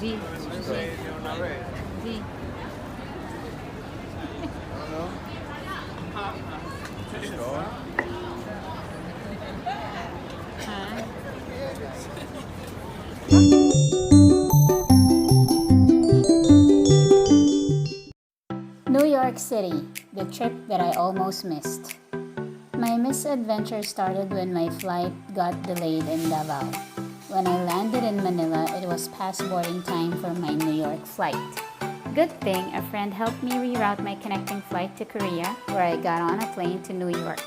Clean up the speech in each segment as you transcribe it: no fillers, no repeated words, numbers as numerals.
Sí, sí. Ah. New York City, the trip that I almost missed. My misadventure started when my flight got delayed in Davao. When I landed in Manila, it was past boarding time for my New York flight. Good thing a friend helped me reroute my connecting flight to Korea, where I got on a plane to New York.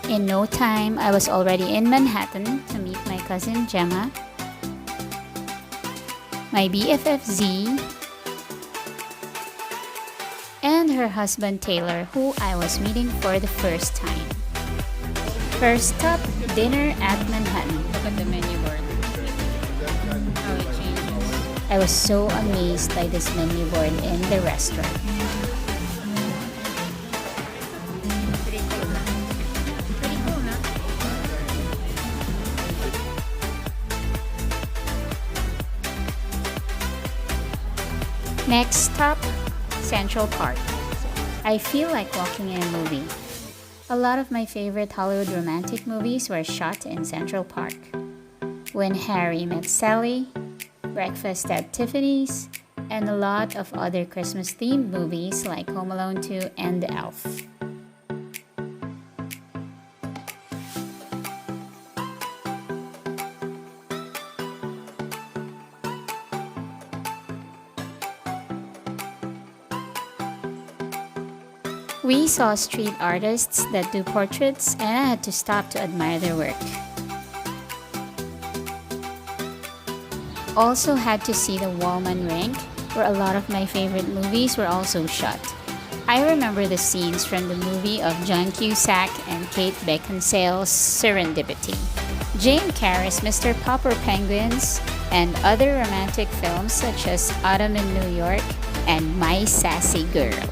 In no time, I was already in Manhattan to meet my cousin Gemma, my BFF Z, and her husband Taylor, who I was meeting for the first time. First stop, dinner at Manhattan. Look at the menu board. How it changes. I was so amazed by this menu board in the restaurant. Pretty cool, na? Pretty cool, na? Next stop, Central Park. I feel like walking in a movie. A lot of my favorite Hollywood romantic movies were shot in Central Park. When Harry Met Sally, Breakfast at Tiffany's, and a lot of other Christmas-themed movies like Home Alone 2 and The Elf. We saw street artists that do portraits, and I had to stop to admire their work. Also had to see the Wallman Rink, where a lot of my favorite movies were also shot. I remember the scenes from the movie of John Cusack and Kate Beckinsale's Serendipity, Jane Carrey's Mr. Popper Penguins, and other romantic films such as Autumn in New York and My Sassy Girl.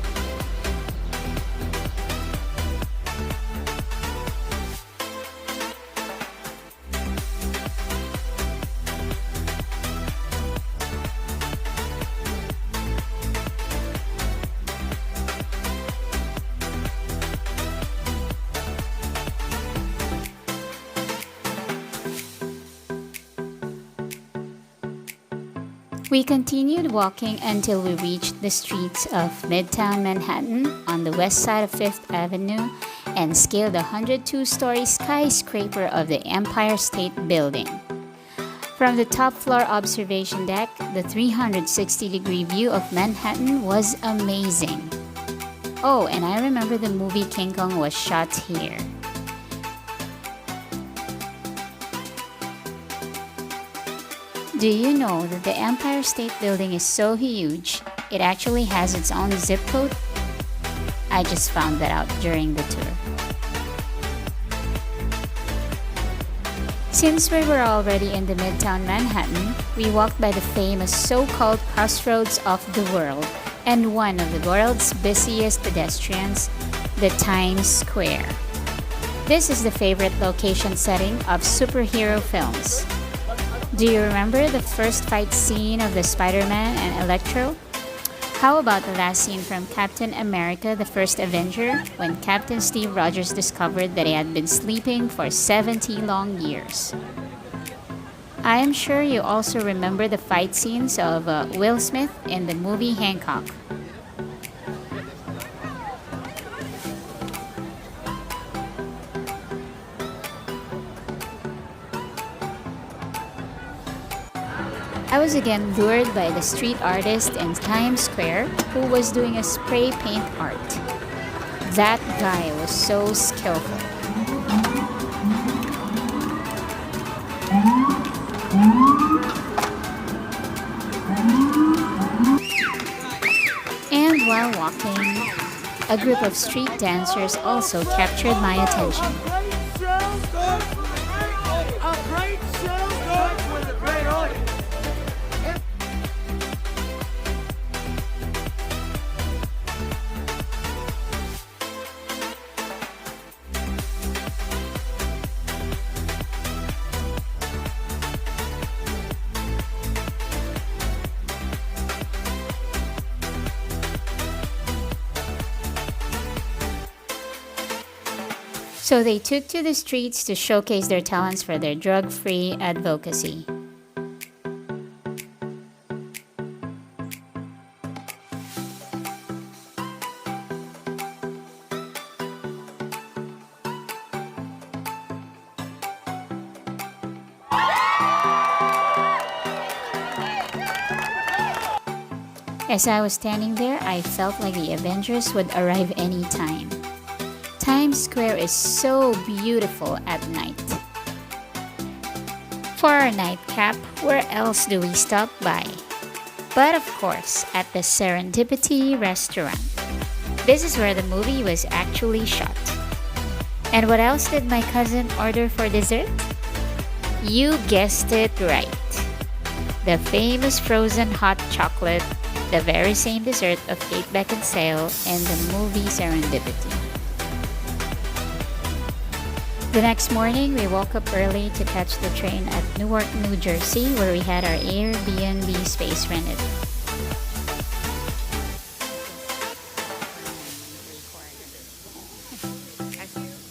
We continued walking until we reached the streets of Midtown Manhattan on the west side of Fifth Avenue and scaled the 102-story skyscraper of the Empire State Building. From the top floor observation deck, the 360-degree view of Manhattan was amazing. Oh, and I remember the movie King Kong was shot here. Do you know that the Empire State Building is so huge, it actually has its own zip code? I just found that out during the tour. Since we were already in the Midtown Manhattan, we walked by the famous so-called crossroads of the world and one of the world's busiest pedestrians, the Times Square. This is the favorite location setting of superhero films. Do you remember the first fight scene of the Spider-Man and Electro? How about the last scene from Captain America, the First Avenger, when Captain Steve Rogers discovered that he had been sleeping for 70 long years? I am sure you also remember the fight scenes of Will Smith in the movie Hancock. I was again lured by the street artist in Times Square who was doing a spray paint art. That guy was so skillful. And while walking, a group of street dancers also captured my attention. So they took to the streets to showcase their talents for their drug-free advocacy. As I was standing there, I felt like the Avengers would arrive anytime. Times Square is so beautiful at night. For our nightcap, where else do we stop by? But of course, at the Serendipity restaurant. This is where the movie was actually shot. And what else did my cousin order for dessert? You guessed it right. The famous frozen hot chocolate, the very same dessert of Kate Beckinsale in the movie Serendipity. The next morning, we woke up early to catch the train at Newark, New Jersey, where we had our Airbnb space rented.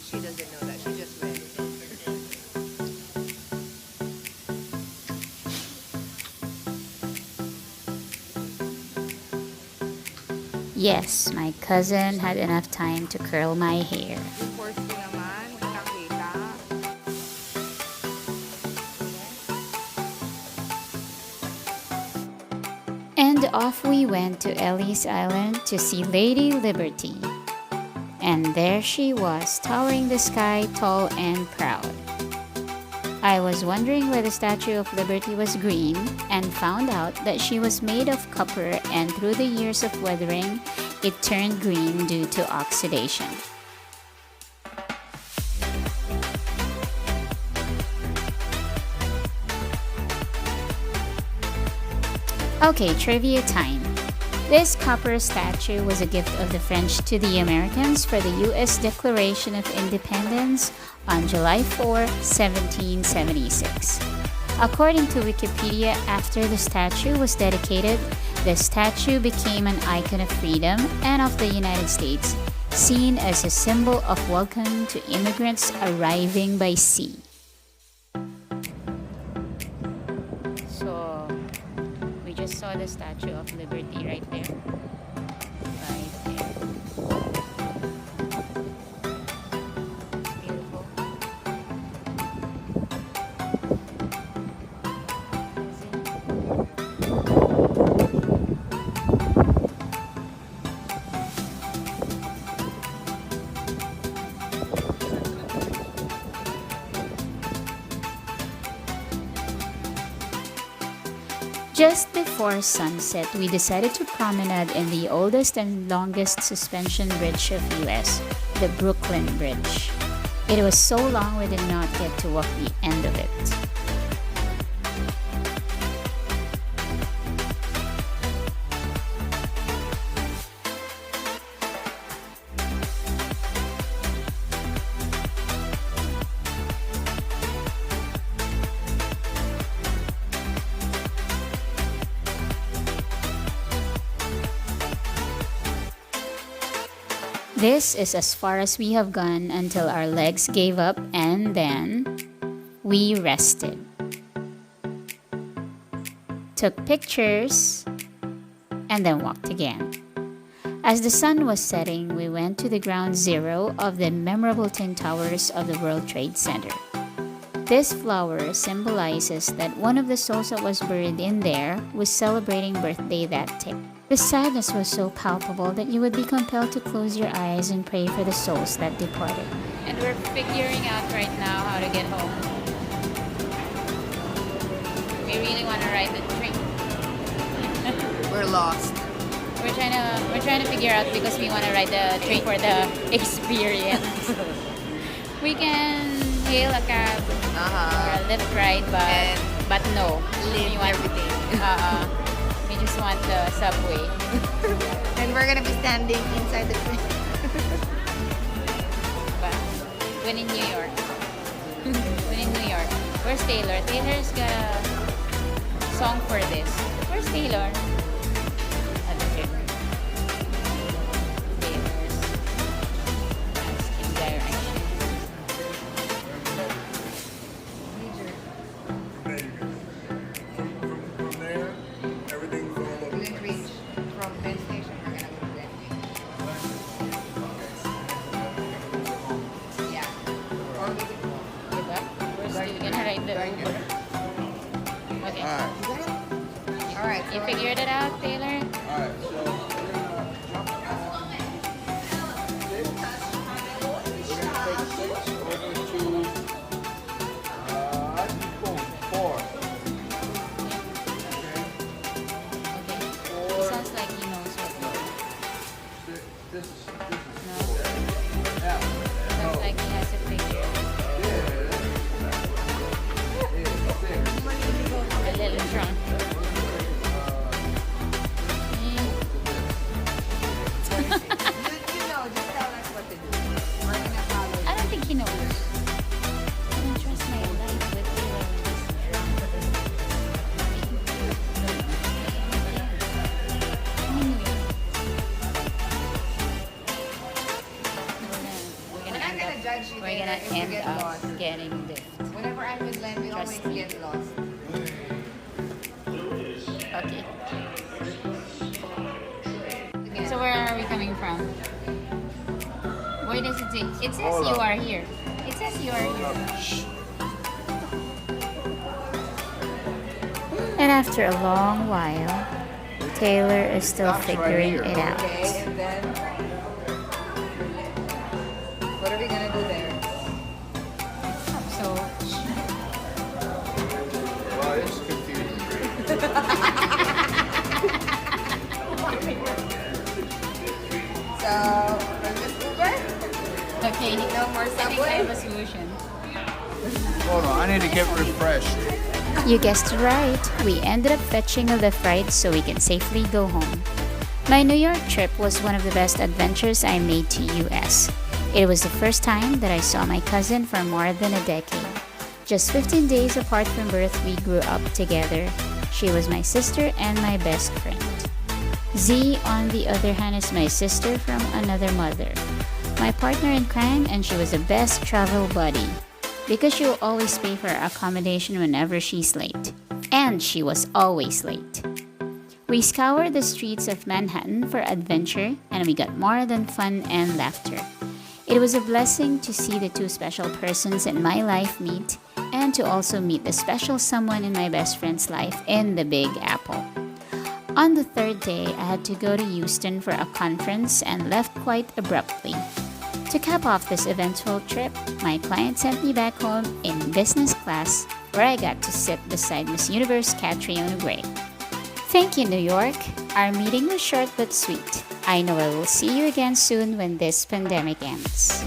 She doesn't know that. She just read it. Yes, my cousin had enough time to curl my hair. And off we went to Ellis Island to see Lady Liberty. And there she was, towering the sky, tall and proud. I was wondering why the Statue of Liberty was green and found out that she was made of copper, and through the years of weathering, it turned green due to oxidation. Okay, trivia time. This copper statue was a gift of the French to the Americans for the U.S. Declaration of Independence on July 4, 1776. According to Wikipedia, after the statue was dedicated, the statue became an icon of freedom and of the United States, seen as a symbol of welcome to immigrants arriving by sea. So, we just saw the Statue of Liberty right there. Right there. Beautiful. Just before sunset, we decided to promenade in the oldest and longest suspension bridge of US, the Brooklyn Bridge. It was so long we did not get to walk the end of it. This is as far as we have gone until our legs gave up, and then we rested. Took pictures and then walked again. As the sun was setting, we went to the ground zero of the memorable Twin Towers of the World Trade Center. This flower symbolizes that one of the souls that was buried in there was celebrating birthday that day. The sadness was so palpable that you would be compelled to close your eyes and pray for the souls that departed. And we're figuring out right now how to get home. We really want to ride the train. We're lost. We're trying to figure out because we want to ride the train for the experience. We can hail a cab or a Lyft ride, but no. Leave everything. We just want the subway. And we're gonna be standing inside the train. But when in New York. When in New York. Where's Taylor? Taylor's got a song for this. Where's Taylor? At the gym. Taylor's asking directions. Alright, You figured it out, Taylor? Alright, so we're gonna jump take 6 over to boom, 4. Okay. Four. Sounds like he knows what to do. This is No? 4. Now, Sounds like he has a figure. this is 6. A little drunk. You know, just tell us what to do. We're gonna follow I don't think he knows. I don't trust my life with Taylor when he's drunk. We're We're not gonna judge you. We're gonna Taylor, if you end get up lost. getting the. Whenever I'm with Len, we always Trust me. get lost. Okay. Again. So where are we coming from? Why does it say? It says Hold you on. are here. It says you are here. And after a long while, Taylor is still Stops right figuring here. it out. Okay, and then what are we gonna do there? So Well, it's confusing. So, let's just Uber? okay, No more I think I subway? have a solution. Hold on, I need to get refreshed. You guessed it right. We ended up fetching a lift ride so we can safely go home. My New York trip was one of the best adventures I made to US. It was the first time that I saw my cousin for more than a decade. Just 15 days apart from birth, we grew up together. She was my sister and my best friend. Z, on the other hand, is my sister from another mother. My partner in crime, and she was the best travel buddy. Because she will always pay for accommodation whenever she's late. And she was always late. We scoured the streets of Manhattan for adventure, and we got more than fun and laughter. It was a blessing to see the two special persons in my life meet, and to also meet the special someone in my best friend's life in the Big Apple. On the third day, I had to go to Houston for a conference and left quite abruptly. To cap off this eventful trip, my client sent me back home in business class, where I got to sit beside Miss Universe Catriona Gray. Thank you, New York. Our meeting was short but sweet. I know I will see you again soon when this pandemic ends.